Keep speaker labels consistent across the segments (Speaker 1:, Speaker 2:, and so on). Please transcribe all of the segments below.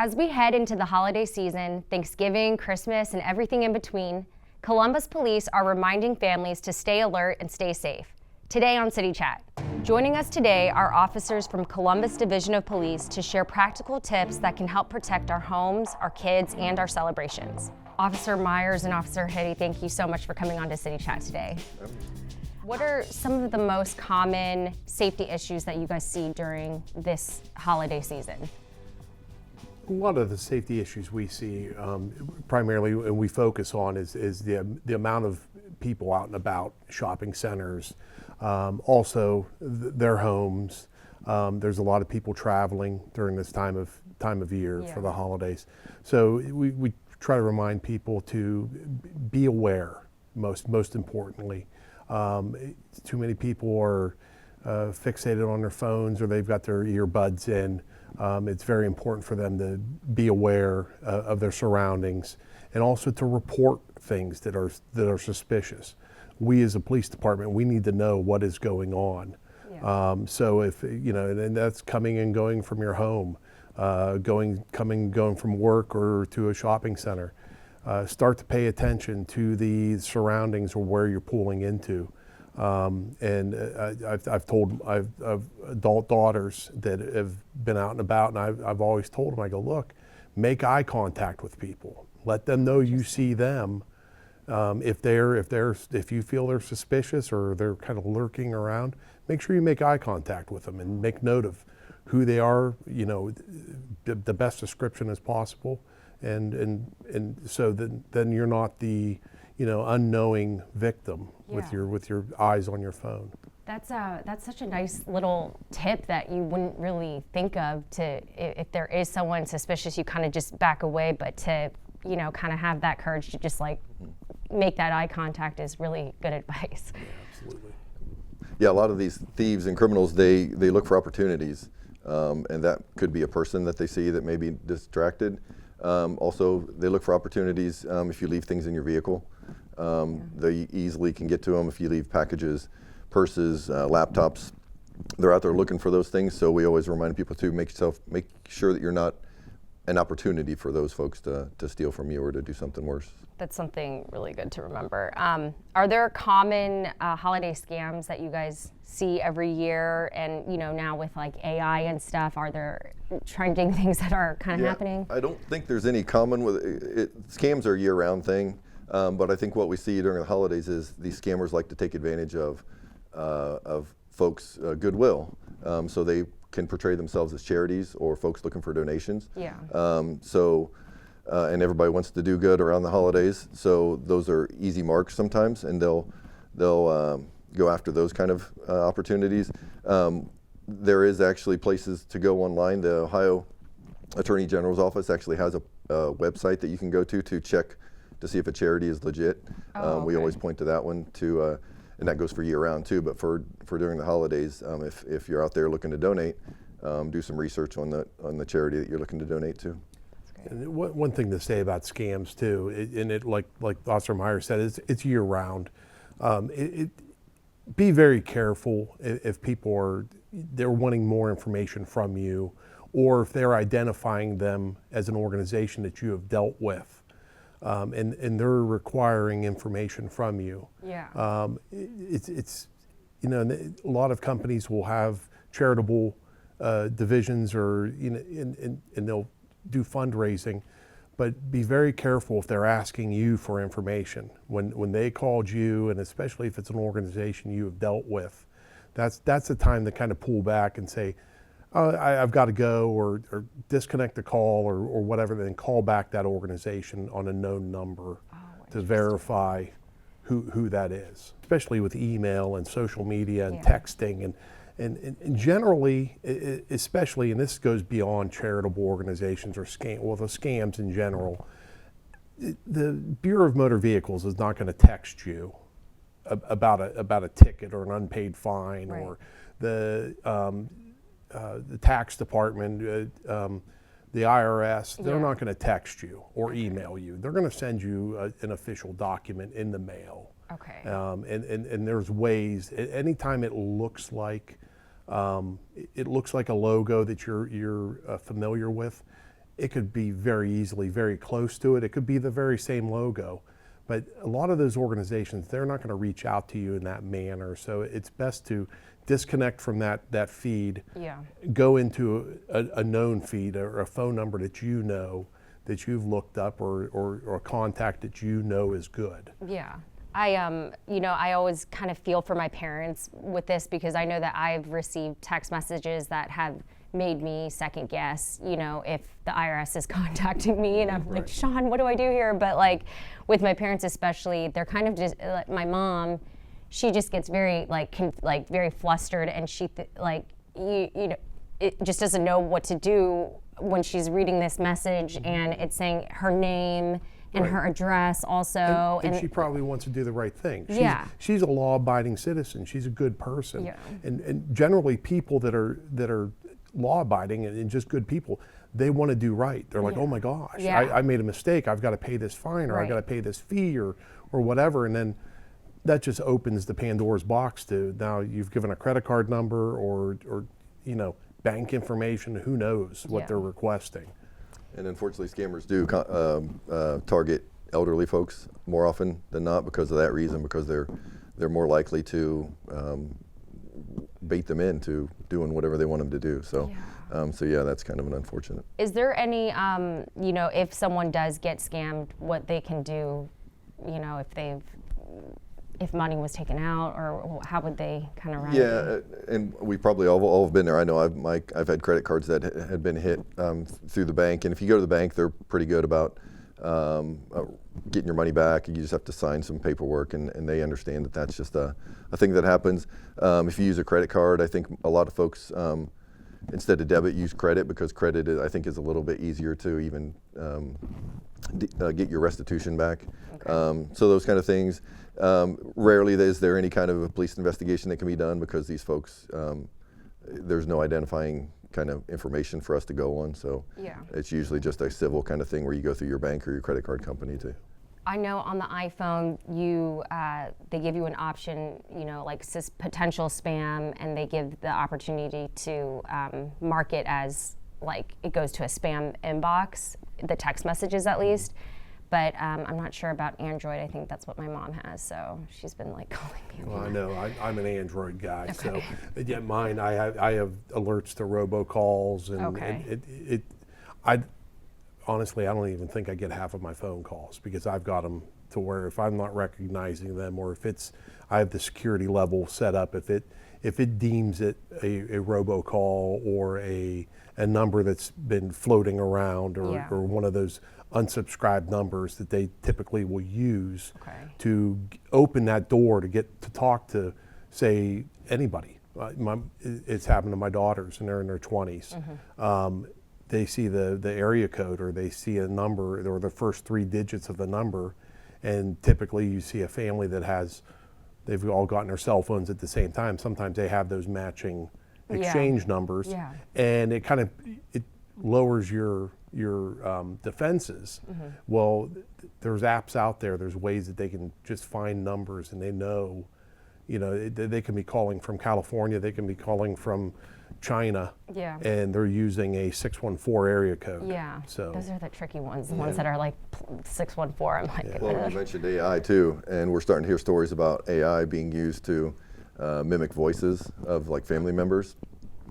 Speaker 1: As we head into the holiday season, Thanksgiving, Christmas, and everything in between, Columbus Police are reminding families to stay alert and stay safe. Today on City Chat. Joining us today are officers from Columbus Division of Police to share practical tips that can help protect our homes, our kids, and our celebrations. Officer Myers and Officer Hitty, thank you so much for coming on to City Chat today. What are some of the most common safety issues that you guys see during this holiday season?
Speaker 2: A lot of the safety issues we see primarily and we focus on is the amount of people out and about, shopping centers, also their homes. There's a lot of people traveling during this time of year for the holidays. So we try to remind people to be aware, most importantly. Too many people are fixated on their phones or they've got their earbuds in. It's very important for them to be aware of their surroundings and also to report things that are suspicious. We as a police department, we need to know what is going on. Yeah. So if, and that's coming and going from your home, going from work or to a shopping center. Start to pay attention to the surroundings or where you're pulling into. I've adult daughters that have been out and about, and I've always told them, I go, look, make eye contact with people. Let them know you see them. If you feel they're suspicious or they're kind of lurking around, make sure you make eye contact with them and make note of who they are. The best description as possible, and so then you're not the unknowing victim with your eyes on your phone.
Speaker 1: That's such a nice little tip that you wouldn't really think of if there is someone suspicious, you kind of just back away, but to kind of have that courage to just make that eye contact is really good advice.
Speaker 2: Yeah, absolutely.
Speaker 3: Yeah, a lot of these thieves and criminals, they look for opportunities, and that could be a person that they see that may be distracted. Also, they look for opportunities if you leave things in your vehicle. They easily can get to them if you leave packages, purses, laptops. They're out there looking for those things, so we always remind people to make sure that you're not an opportunity for those folks to steal from you or to do something worse.
Speaker 1: That's something really good to remember. Are there common holiday scams that you guys see every year? And now with AI and stuff, are there trending things that are kind of happening?
Speaker 3: I don't think there's any common with it. Scams are a year-round thing, but I think what we see during the holidays is these scammers like to take advantage of folks' goodwill, so they can portray themselves as charities or folks looking for donations.
Speaker 1: Yeah.
Speaker 3: And everybody wants to do good around the holidays, so those are easy marks sometimes, and they'll go after those kind of opportunities. There is actually places to go online. The Ohio Attorney General's office actually has a website that you can go to check to see if a charity is legit.
Speaker 1: Okay.
Speaker 3: We always point to that one too, and that goes for year-round too. But for during the holidays, if you're out there looking to donate, do some research on the charity that you're looking to donate to.
Speaker 2: And one thing to say about scams too, like Officer Meyer said, it's year-round. Be very careful if people they're wanting more information from you, or if they're identifying them as an organization that you have dealt with, and they're requiring information from you.
Speaker 1: Yeah.
Speaker 2: It's a lot of companies will have charitable divisions, or and they'll do fundraising, but be very careful if they're asking you for information. When they called you, and especially if it's an organization you have dealt with, that's the time to kind of pull back and say, oh, I've got to go, or disconnect the call or whatever, then call back that organization on a known number to verify who that is, especially with email and social media and texting and generally, especially, and this goes beyond charitable organizations or the scams in general, the Bureau of Motor Vehicles is not going to text you about a ticket or an unpaid fine, right, or the tax department, the IRS. They're not going to text you or email you. They're going to send you an official document in the mail.
Speaker 1: Okay.
Speaker 2: And there's ways. Anytime it looks like a logo that you're familiar with, it could be very easily very close to it. It could be the very same logo. But a lot of those organizations, they're not going to reach out to you in that manner. So it's best to disconnect from that feed,
Speaker 1: Yeah.
Speaker 2: go into a known feed or a phone number that you know, that you've looked up, or a contact that you know is good.
Speaker 1: Yeah. I always kind of feel for my parents with this, because I know that I've received text messages that have made me second guess, if the IRS is contacting me, and I'm like, Sean, what do I do here? But like with my parents especially, they're kind of just, my mom, she just gets very very flustered, and she it just doesn't know what to do when she's reading this message, and it's saying her name and her address also.
Speaker 2: And she probably wants to do the right thing. She's a law-abiding citizen. She's a good person.
Speaker 1: Yeah.
Speaker 2: And generally, people that are law-abiding and just good people, they want to do right. They're like, oh my gosh, I made a mistake. I've got to pay this fine, or I've got to pay this fee, or whatever. And then that just opens the Pandora's box to, now you've given a credit card number or bank information. Who knows what they're requesting.
Speaker 3: And unfortunately, scammers do target elderly folks more often than not because of that reason, because they're more likely to bait them into doing whatever they want them to do. So, that's kind of an unfortunate.
Speaker 1: Is there any, if someone does get scammed, what they can do, if money was taken out, or how would they kind of remedy?
Speaker 3: Yeah, and we probably all have been there. I know I've had credit cards that had been hit through the bank, and if you go to the bank, they're pretty good about getting your money back. You just have to sign some paperwork, and they understand that that's just a thing that happens. If you use a credit card, I think a lot of folks, instead of debit, use credit, because credit, I think, is a little bit easier to even get your restitution back. Okay. So those kind of things. Rarely is there any kind of a police investigation that can be done, because these folks, there's no identifying kind of information for us to go on. So it's usually just a civil kind of thing where you go through your bank or your credit card company to.
Speaker 1: I know on the iPhone, they give you an option, like potential spam, and they give the opportunity to mark it as like it goes to a spam inbox, the text messages at least. But I'm not sure about Android. I think that's what my mom has, so she's been like calling me.
Speaker 2: Well, I know. I'm an Android guy,
Speaker 1: okay.
Speaker 2: So yeah, mine. I have alerts to robocalls, and I honestly, I don't even think I get half of my phone calls, because I've got them to where if I'm not recognizing them, or if I have the security level set up, if it deems it a robocall or a number that's been floating around, or one of those unsubscribed numbers that they typically will use to open that door to get to talk to, say, anybody. It's happened to my daughters, and they're in their 20s. They see the area code, or they see a number, or the first 3 digits of the number, and typically you see a family that they've all gotten their cell phones at the same time. Sometimes they have those matching exchange numbers, and it kind of lowers your defenses. Well, there's apps out there, there's ways that they can just find numbers, and they know, they can be calling from California, they can be calling from China, and they're using a 614 area code.
Speaker 1: Yeah,
Speaker 2: so
Speaker 1: those are the tricky ones, the ones that are like 614. I'm like,
Speaker 3: well, you mentioned AI too, and we're starting to hear stories about AI being used to mimic voices of like family members.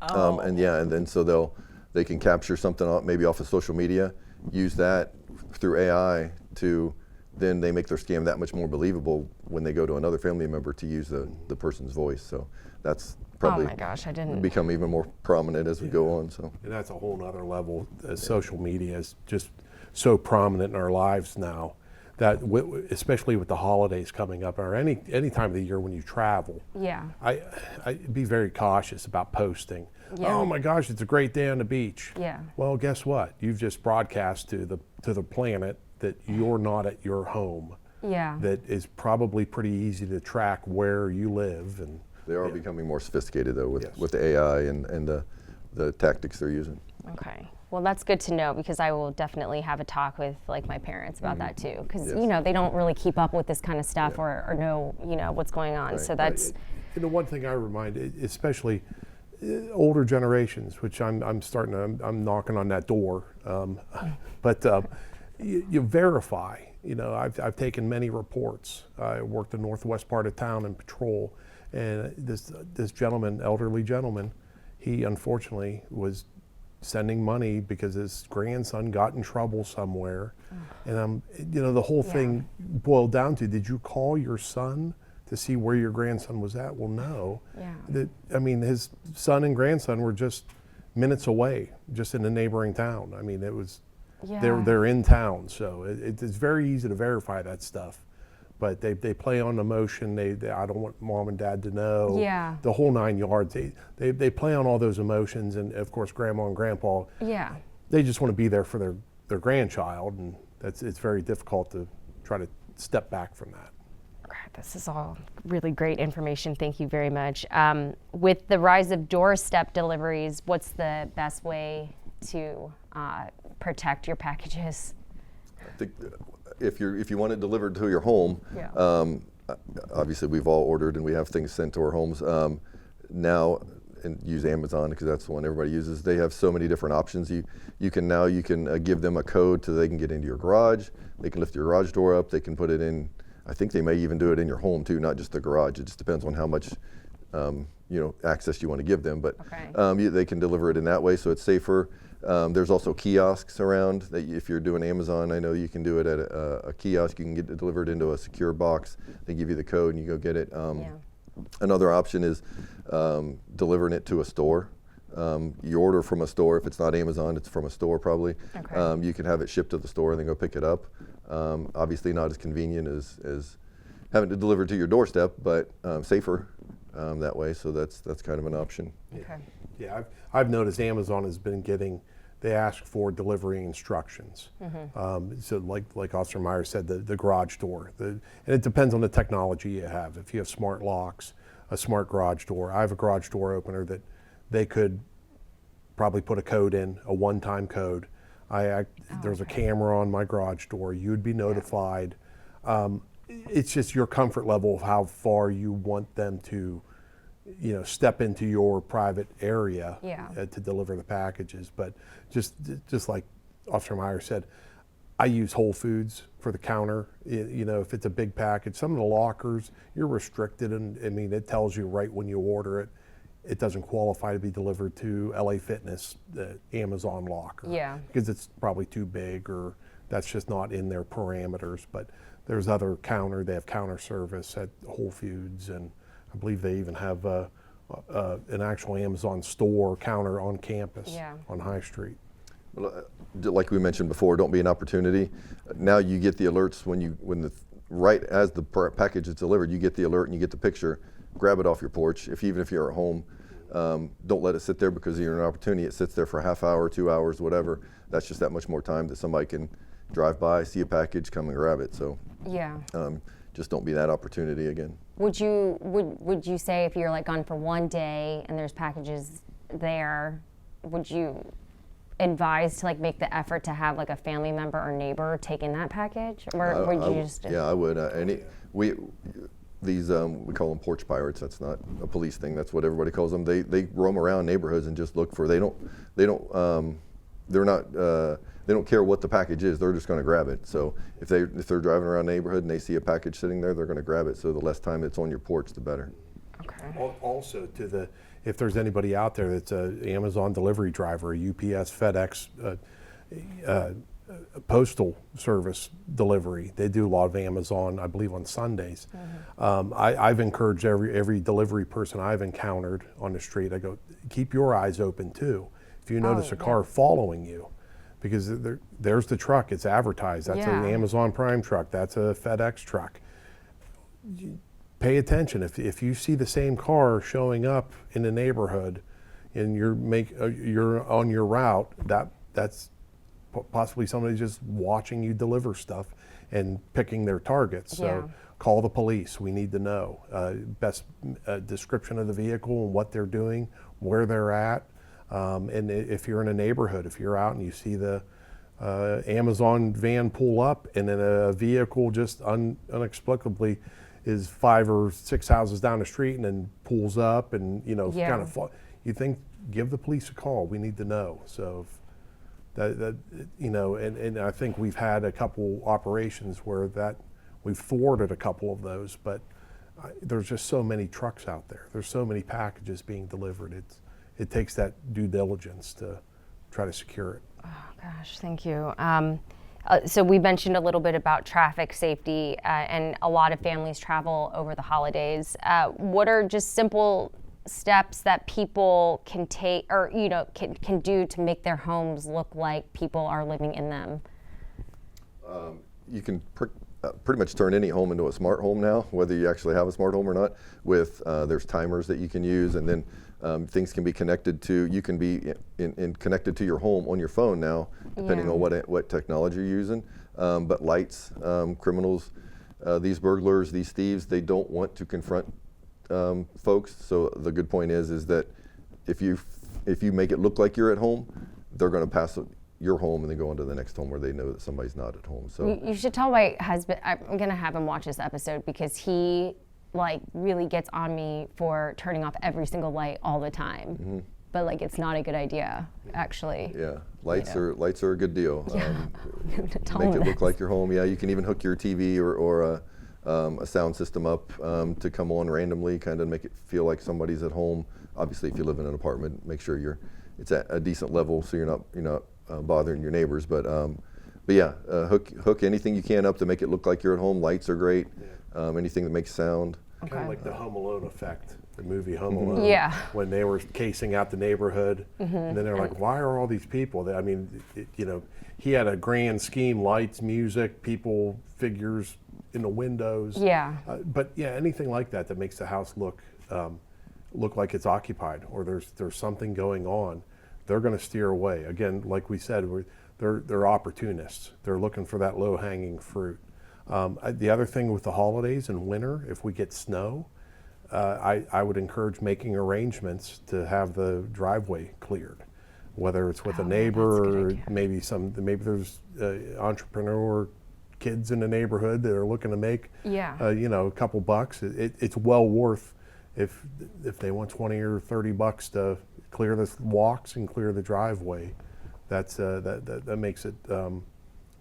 Speaker 3: And then so they can capture something maybe off of social media, use that through AI to, then they make their scam that much more believable when they go to another family member to use the person's voice. So that's probably become even more prominent as we go on. So,
Speaker 2: and that's a whole nother level. Social media is just so prominent in our lives now that especially with the holidays coming up, or any time of the year when you travel, I'd be very cautious about posting. Oh my gosh, it's a great day on the beach. Well, guess what? You've just broadcast to the planet that you're not at your home. That is probably pretty easy to track where you live. And
Speaker 3: they are becoming more sophisticated though with the AI and the tactics they're using.
Speaker 1: Okay. Well, that's good to know, because I will definitely have a talk with like my parents about that too, because they don't really keep up with this kind of stuff or know what's going on. So that's
Speaker 2: the one thing I remind, especially older generations, which I'm starting to, I'm knocking on that door. But you verify. I've taken many reports. I worked the northwest part of town in patrol, and this gentleman, elderly gentleman, he unfortunately was sending money because his grandson got in trouble somewhere. And the whole thing boiled down to, did you call your son to see where your grandson was at? Well, no. His son and grandson were just minutes away, just in a neighboring town. It was, they're in town, so it's very easy to verify that stuff. But they play on emotion. They I don't want mom and dad to know.
Speaker 1: Yeah.
Speaker 2: The whole 9 yards. They play on all those emotions, and of course, grandma and grandpa.
Speaker 1: Yeah.
Speaker 2: They just want to be there for their grandchild, and it's very difficult to try to step back from that.
Speaker 1: Okay, this is all really great information. Thank you very much. With the rise of doorstep deliveries, what's the best way to protect your packages?
Speaker 3: I think if you want it delivered to your home, obviously we've all ordered and we have things sent to our homes now, and use Amazon because that's the one everybody uses. They have so many different options. You can give them a code so they can get into your garage. They can lift your garage door up. They can put it in. I think they may even do it in your home too, not just the garage. It just depends on how much access you want to give them. But they can deliver it in that way, so it's safer. There's also kiosks around that if you're doing Amazon, I know you can do it at a kiosk. You can get it delivered into a secure box. They give you the code and you go get it. Another option is delivering it to a store. You order from a store. If it's not Amazon, it's from a store probably. You can have it shipped to the store and then go pick it up. Obviously not as convenient as having to deliver to your doorstep, but safer that way. So that's kind of an option.
Speaker 1: Okay.
Speaker 2: Yeah, I've noticed Amazon has been getting. They ask for delivery instructions. So like Officer Meyer said, the garage door. And it depends on the technology you have. If you have smart locks, a smart garage door. I have a garage door opener that they could probably put a code in, a one-time code. There's a camera on my garage door. You'd be notified. It's just your comfort level of how far you want them to step into your private area to deliver the packages. But just like Officer Meyer said, I use Whole Foods for the counter. If it's a big package, some of the lockers, you're restricted, and it tells you right when you order it, it doesn't qualify to be delivered to LA Fitness, the Amazon locker. Because it's probably too big, or that's just not in their parameters. But there's other they have counter service at Whole Foods, and I believe they even have an actual Amazon store counter on campus on High Street.
Speaker 3: Well, like we mentioned before, don't be an opportunity. Now you get the alerts right as the package is delivered. You get the alert and you get the picture. Grab it off your porch. Even if you're at home, don't let it sit there because you're an opportunity. It sits there for a half hour, 2 hours, whatever. That's just that much more time that somebody can drive by, see a package, come and grab it. So just don't be that opportunity again.
Speaker 1: Would you say if you're gone for one day and there's packages there, would you advise to make the effort to have a family member or neighbor take in that package, or would you just?
Speaker 3: Yeah, I would. We call them porch pirates. That's not a police thing. That's what everybody calls them. They roam around neighborhoods and just look for. They don't care what the package is. They're just going to grab it. So if they're driving around the neighborhood and they see a package sitting there, they're going to grab it. So the less time it's on your porch, the better.
Speaker 1: Okay.
Speaker 2: Also, if there's anybody out there that's an Amazon delivery driver, a UPS, FedEx, postal service delivery, they do a lot of Amazon, I believe, on Sundays. I've encouraged every delivery person I've encountered on the street, I go, keep your eyes open too. If you notice a car following you, because there's the truck, it's advertised. That's an Amazon Prime truck. That's a FedEx truck. Pay attention. If you see the same car showing up in the neighborhood, and you're on your route, that's possibly somebody just watching you deliver stuff and picking their targets. So call the police. We need to know best description of the vehicle and what they're doing, where they're at. And if you're in a neighborhood, if you're out and you see the Amazon van pull up and then a vehicle just unexplicably is 5 or 6 houses down the street and then pulls up and kind of you think, give the police a call. We need to know. So if that you know, and I think we've had a couple operations where that we've thwarted a couple of those, but there's just so many trucks out there. There's so many packages being delivered. It takes that due diligence to try to secure it.
Speaker 1: Oh gosh, thank you. So we mentioned a little bit about traffic safety, and a lot of families travel over the holidays. What are just simple steps that people can take, or can do to make their homes look like people are living in them?
Speaker 3: You can pretty much turn any home into a smart home now, whether you actually have a smart home or not. With there's timers that you can use, and then things can be connected to. You can be connected to your home on your phone now, depending on what technology you're using. But lights, criminals, these burglars, these thieves, they don't want to confront folks. So the good point is that if you make it look like you're at home, they're going to pass your home and then go on to the next home where they know that somebody's not at home. So
Speaker 1: you should tell my husband. I'm gonna have him watch this episode because he really gets on me for turning off every single light all the time. Mm-hmm. But it's not a good idea, actually.
Speaker 3: Yeah, lights are a good deal.
Speaker 1: Yeah.
Speaker 3: Make it look like your home. Yeah, you can even hook your TV or a sound system up to come on randomly, kind of make it feel like somebody's at home. Obviously, if you live in an apartment, make sure it's at a decent level so you're not bothering your neighbors. But yeah, hook anything you can up to make it look like you're at home. Lights are great. Yeah. Anything that makes sound.
Speaker 1: Okay.
Speaker 2: Kind of like the Home Alone effect, the movie Home Alone.
Speaker 1: Yeah.
Speaker 2: When they were casing out the neighborhood, and then they're like, "Why are all these people?" I mean, he had a grand scheme: lights, music, people, figures in the windows.
Speaker 1: Yeah.
Speaker 2: But yeah, anything like that makes the house look like it's occupied or there's something going on, they're going to steer away. Again, like we said, they're opportunists. They're looking for that low-hanging fruit. The other thing with the holidays and winter, if we get snow, I would encourage making arrangements to have the driveway cleared, whether it's with a neighbor or maybe there's entrepreneur kids in the neighborhood that are looking to make a couple bucks. It's well worth if they want 20 or 30 bucks to clear the walks and clear the driveway. That makes it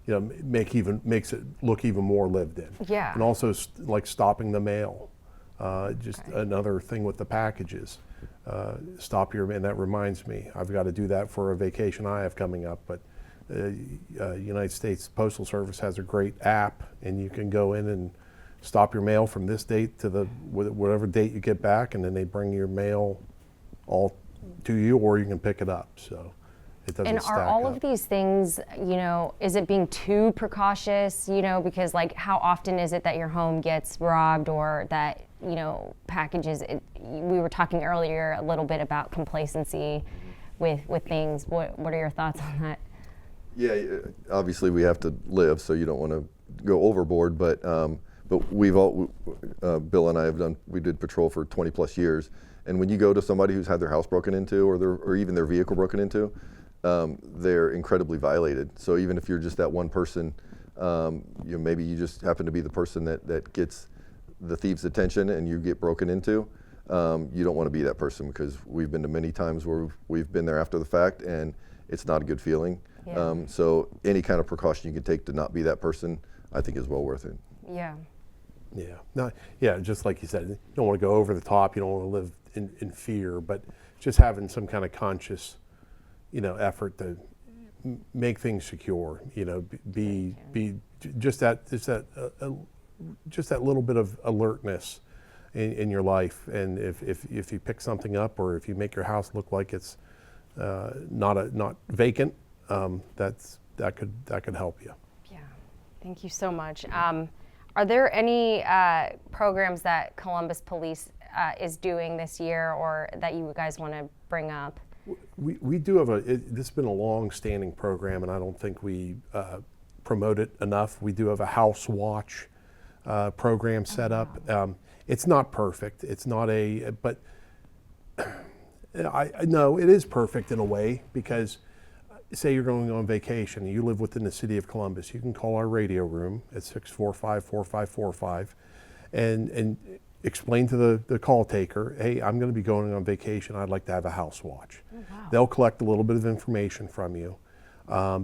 Speaker 2: makes it look even more lived in.
Speaker 1: Yeah.
Speaker 2: And also stopping the mail, another thing with the packages. And that reminds me, I've got to do that for a vacation I have coming up. But United States Postal Service has a great app, and you can go in and stop your mail from this date to whatever date you get back, and then they bring your mail all to you, or you can pick it up. So it doesn't stack up.
Speaker 1: And are all of these things, is it being too precautious? Because how often is it that your home gets robbed or that packages? We were talking earlier a little bit about complacency with things. What are your thoughts on that?
Speaker 3: Yeah, obviously we have to live, so you don't want to go overboard. But we've all, Bill and I we did patrol for 20 plus years, and when you go to somebody who's had their house broken into or even their vehicle broken into, they're incredibly violated. So even if you're just that one person, maybe you just happen to be the person that gets the thief's attention and you get broken into, you don't want to be that person, because we've been to many times where we've been there after the fact and it's not a good feeling. Yeah. So any kind of precaution you can take to not be that person, I think is well worth it.
Speaker 1: Yeah.
Speaker 2: Yeah. No, yeah, just like you said, you don't want to go over the top, you don't want to live in fear, but just having some kind of conscious, effort to make things secure, be just that little bit of alertness in your life. And if you pick something up, or if you make your house look like it's not vacant, that could help you.
Speaker 1: Yeah, thank you so much. Are there any programs that Columbus Police is doing this year, or that you guys want to bring up?
Speaker 2: We do have this has been a long-standing program, and I don't think we promote it enough. We do have a House Watch program set up. It's not perfect. It's not but I know it is perfect in a way, because say you're going on vacation and you live within the city of Columbus, you can call our radio room at 645-4545, and explain to the call taker, hey, I'm going to be going on vacation. I'd like to have a house watch.
Speaker 1: Oh, wow.
Speaker 2: They'll collect a little bit of information from you.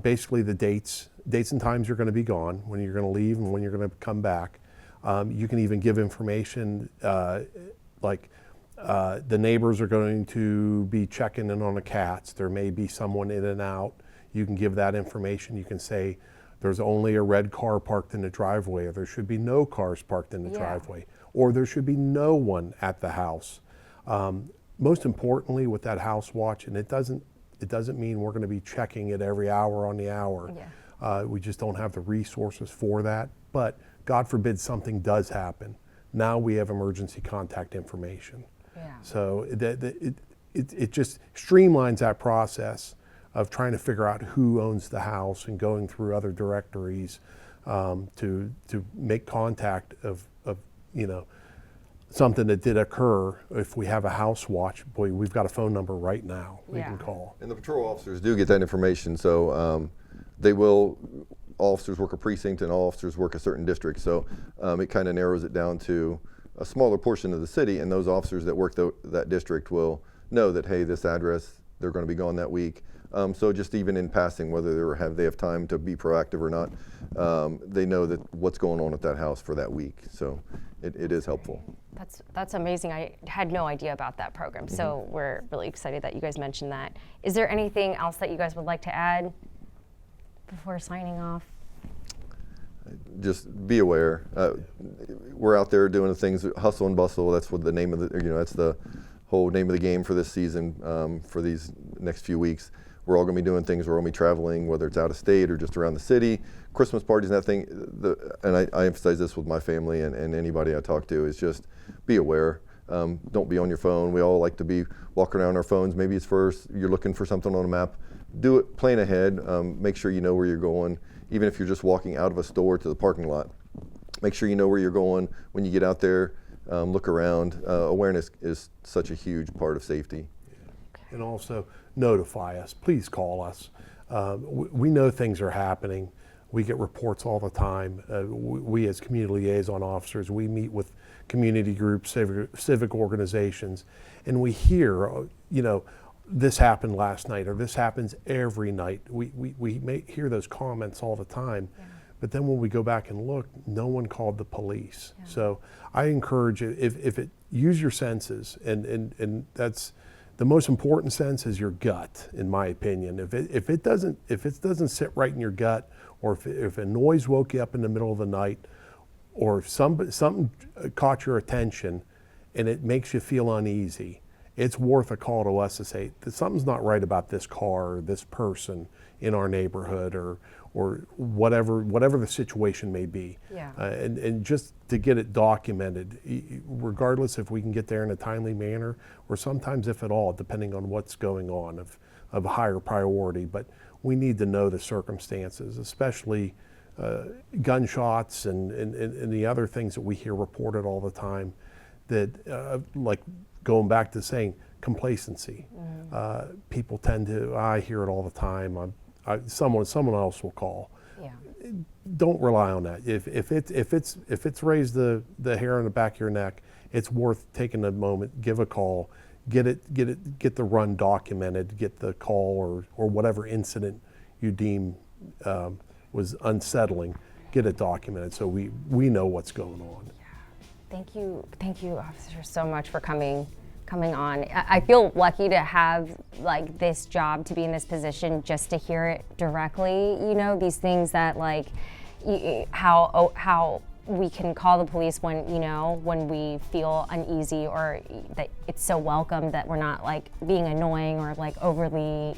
Speaker 2: Basically the dates and times you're going to be gone, when you're going to leave and when you're going to come back. You can even give information like the neighbors are going to be checking in on the cats. There may be someone in and out. You can give that information. You can say there's only a red car parked in the driveway, or there should be no cars parked in the driveway, or there should be no one at the house. Most importantly with that house watch, and it doesn't mean we're going to be checking it every hour on the hour. We just don't have the resources for that. But God forbid something does happen. Now we have emergency contact information. So it just streamlines that process of trying to figure out who owns the house and going through other directories to make contact of something that did occur. If we have a house watch, boy, we've got a phone number right now we can call.
Speaker 3: And the patrol officers do get that information, so all officers work a precinct and all officers work a certain district, so it kind of narrows it down to a smaller portion of the city, and those officers that work that district will know that, hey, this address, they're going to be gone that week. So just even in passing, whether they have time to be proactive or not, they know that what's going on at that house for that week. So it is helpful.
Speaker 1: That's amazing. I had no idea about that program. So we're really excited that you guys mentioned that. Is there anything else that you guys would like to add before signing off?
Speaker 3: Just be aware. We're out there doing the things, hustle and bustle. That's what the name of that's the whole name of the game for this season, for these next few weeks. We're all going to be doing things. We're going to be traveling, whether it's out of state or just around the city. Christmas parties and that thing. And I emphasize this with my family and anybody I talk to, is just be aware. Don't be on your phone. We all like to be walking around our phones. Maybe it's you're looking for something on a map. Do it, plan ahead. Make sure you know where you're going. Even if you're just walking out of a store to the parking lot, make sure you know where you're going. When you get out there, look around. Awareness is such a huge part of safety.
Speaker 2: And also notify us. Please call us. We know things are happening. We get reports all the time. We as community liaison officers, we meet with community groups, civic organizations, and we hear, this happened last night, or this happens every night. We may hear those comments all the time, but then when we go back and look, no one called the police. So I encourage you, use your senses, and that's the most important sense is your gut, in my opinion. If it doesn't sit right in your gut, or if a noise woke you up in the middle of the night, or if something caught your attention and it makes you feel uneasy, it's worth a call to us to say something's not right about this car or this person in our neighborhood, or whatever the situation may be. And just to get it documented, regardless if we can get there in a timely manner, or sometimes if at all, depending on what's going on of higher priority. But we need to know the circumstances, especially gunshots and the other things that we hear reported all the time, that like going back to saying complacency. People tend to, I hear it all the time, someone else will call. Don't rely on that. If it's raised the hair on the back of your neck, it's worth taking a moment, give a call, get the run documented, get the call or whatever incident you deem was unsettling, get it documented so we know what's going on.
Speaker 1: Thank you, officer, so much for coming on. I feel lucky to have like this job, to be in this position, just to hear it directly. These things that how we can call the police when we feel uneasy, or that it's so welcome that we're not like being annoying or like overly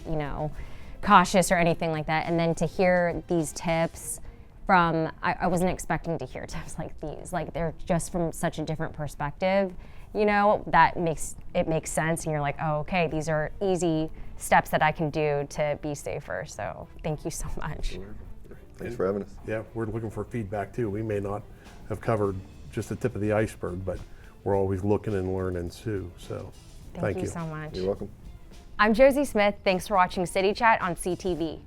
Speaker 1: cautious or anything like that. And then to hear these tips from, I wasn't expecting to hear tips like these. Like, they're just from such a different perspective, that makes sense. And you're like, oh, okay, these are easy steps that I can do to be safer. So thank you so much.
Speaker 3: Thanks for having us.
Speaker 2: Yeah, we're looking for feedback too. We may not have covered just the tip of the iceberg, but we're always looking and learning too. So thank you
Speaker 1: so much.
Speaker 3: You're welcome.
Speaker 1: I'm Josie Smith. Thanks for watching City Chat on CTV.